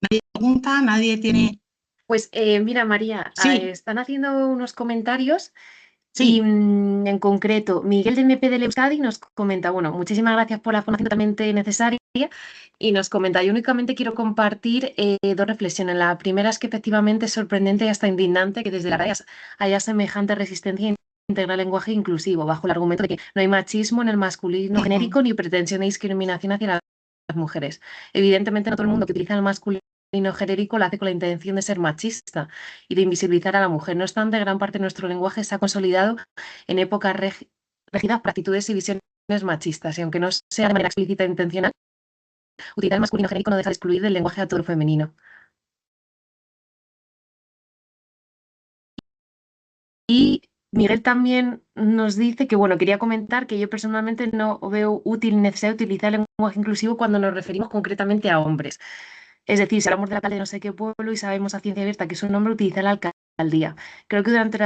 B: ¿Nadie pregunta? ¿Nadie tiene...?
A: Pues mira, María,
B: Sí,
A: están haciendo unos comentarios y
B: sí.
A: en concreto, Miguel de MP del Euskadi nos comenta, bueno, muchísimas gracias por la formación totalmente necesaria y nos comenta, yo únicamente quiero compartir dos reflexiones. La primera es que efectivamente es sorprendente y hasta indignante que desde la RAE haya semejante resistencia a integrar lenguaje inclusivo, bajo el argumento de que no hay machismo en el masculino genérico ni pretensión de discriminación hacia las mujeres. Evidentemente no todo el mundo que utiliza el masculino genérico lo hace con la intención de ser machista y de invisibilizar a la mujer. No obstante, gran parte de nuestro lenguaje se ha consolidado en épocas regidas por actitudes y visiones machistas, y aunque no sea de manera explícita e intencional, utilizar el masculino genérico no deja de excluir del lenguaje a todo lo femenino. Y Miguel también nos dice que, bueno, quería comentar que yo personalmente no veo útil ni necesario utilizar el lenguaje inclusivo cuando nos referimos concretamente a hombres. Es decir, si hablamos del alcalde de no sé qué pueblo y sabemos a ciencia abierta que es un hombre, utilizar la alcaldía. Creo que durante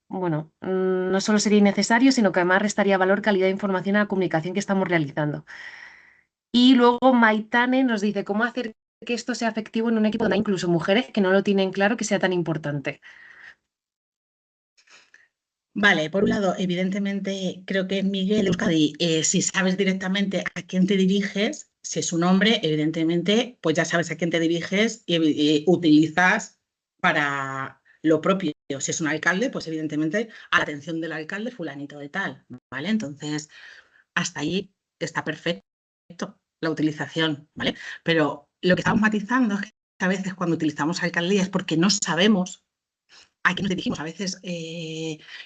A: bueno, no solo sería innecesario, sino que además restaría valor, calidad de información a la comunicación que estamos realizando. Y luego Maitane nos dice cómo hacer que esto sea efectivo en un equipo donde hay incluso mujeres que no lo tienen claro que sea tan importante.
B: Vale, por un lado, evidentemente creo que Miguel Euskadi, si sabes directamente a quién te diriges, si es un hombre, evidentemente, pues ya sabes a quién te diriges y utilizas para lo propio. Si es un alcalde, pues evidentemente a la atención del alcalde fulanito de tal, ¿vale? Entonces, hasta ahí está perfecto la utilización, ¿vale? Pero lo que estamos matizando es que a veces cuando utilizamos alcaldía es porque no sabemos a qué nos dirigimos. A veces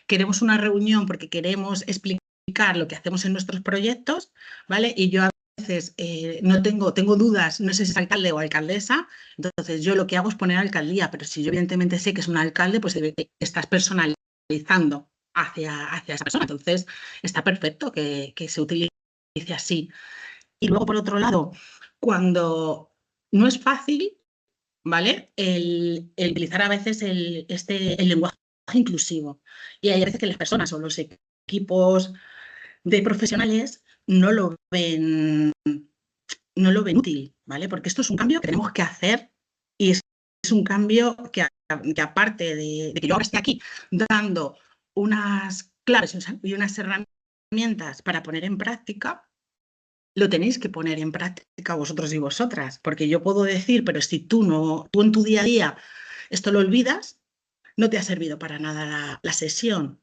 B: queremos una reunión porque queremos explicar explicar lo que hacemos en nuestros proyectos, ¿vale? Y yo a veces no tengo dudas, no sé si es alcalde o alcaldesa, entonces yo lo que hago es poner alcaldía, pero si yo evidentemente sé que es un alcalde, pues estás personalizando hacia esa persona. Entonces está perfecto que se utilice así. Y luego, por otro lado, cuando no es fácil, ¿vale? El utilizar a veces el lenguaje inclusivo. Y hay veces que las personas o los equipos de profesionales no lo ven útil, ¿vale? Porque esto es un cambio que tenemos que hacer y es un cambio que aparte de que yo ahora esté aquí dando unas claves y unas herramientas para poner en práctica, lo tenéis que poner en práctica vosotros y vosotras, porque yo puedo decir, pero si tú en tu día a día esto lo olvidas, no te ha servido para nada la sesión,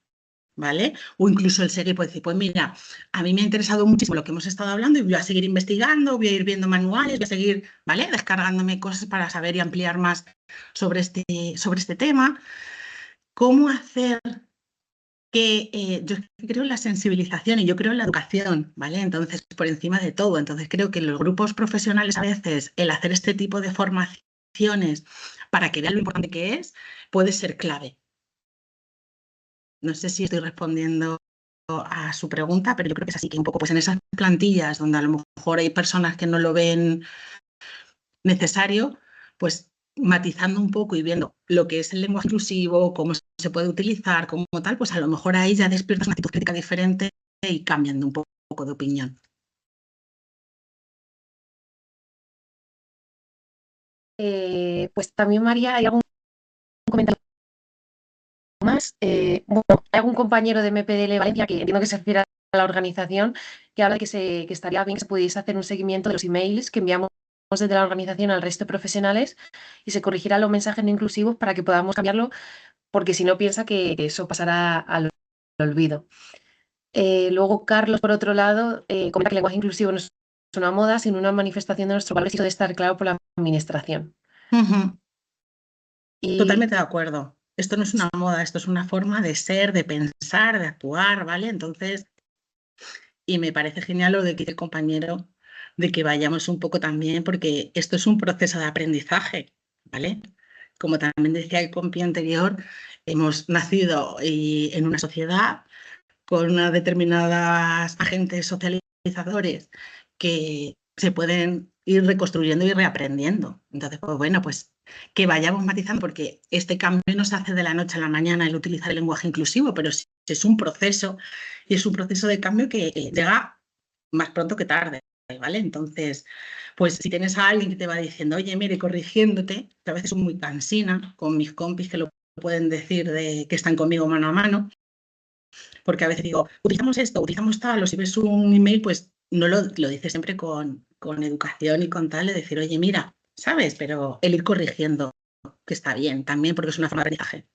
B: ¿vale? O incluso el seguir puede decir, pues mira, a mí me ha interesado muchísimo lo que hemos estado hablando y voy a seguir investigando, voy a ir viendo manuales, voy a seguir, ¿vale? Descargándome cosas para saber y ampliar más sobre este tema. ¿Cómo hacer que yo creo en la sensibilización y yo creo en la educación, ¿vale? Entonces, por encima de todo, entonces creo que en los grupos profesionales a veces el hacer este tipo de formaciones para que vean lo importante que es, puede ser clave. No sé si estoy respondiendo a su pregunta, pero yo creo que es así, que un poco pues en esas plantillas donde a lo mejor hay personas que no lo ven necesario, pues matizando un poco y viendo lo que es el lenguaje inclusivo, cómo se puede utilizar, como tal, pues a lo mejor ahí ya despiertas una actitud crítica diferente y cambiando un poco de opinión.
A: Pues también, María, hay algún comentario más. Bueno, hay algún compañero de MPDL Valencia que entiendo que se refiere a la organización, que habla de que estaría bien que se pudiese hacer un seguimiento de los emails que enviamos desde la organización al resto de profesionales y se corrigieran los mensajes no inclusivos para que podamos cambiarlo, porque si no piensa que eso pasará al olvido. Luego, Carlos, por otro lado, comenta que el lenguaje inclusivo no es una moda, sino una manifestación de nuestro valor y de estar claro por la administración. Y
B: Totalmente de acuerdo. Esto no es una moda, esto es una forma de ser, de pensar, de actuar, ¿vale? Entonces, y me parece genial lo de que el compañero, de que vayamos un poco también, porque esto es un proceso de aprendizaje, ¿vale? Como también decía el compi anterior, hemos nacido en una sociedad con unas determinadas agentes socializadores que se pueden ir reconstruyendo y reaprendiendo. Entonces, pues bueno, pues que vayamos matizando, porque este cambio no se hace de la noche a la mañana el utilizar el lenguaje inclusivo, pero sí es un proceso y es un proceso de cambio que llega más pronto que tarde, ¿vale? Entonces, pues si tienes a alguien que te va diciendo, oye, mire, corrigiéndote, que a veces soy muy cansina con mis compis que lo pueden decir de que están conmigo mano a mano, porque a veces digo, utilizamos esto, utilizamos tal, o si ves un email, pues no lo dices siempre con educación y con tal, de decir, oye, mira, ¿sabes? Pero el ir corrigiendo, que está bien también, porque es una forma de aprendizaje.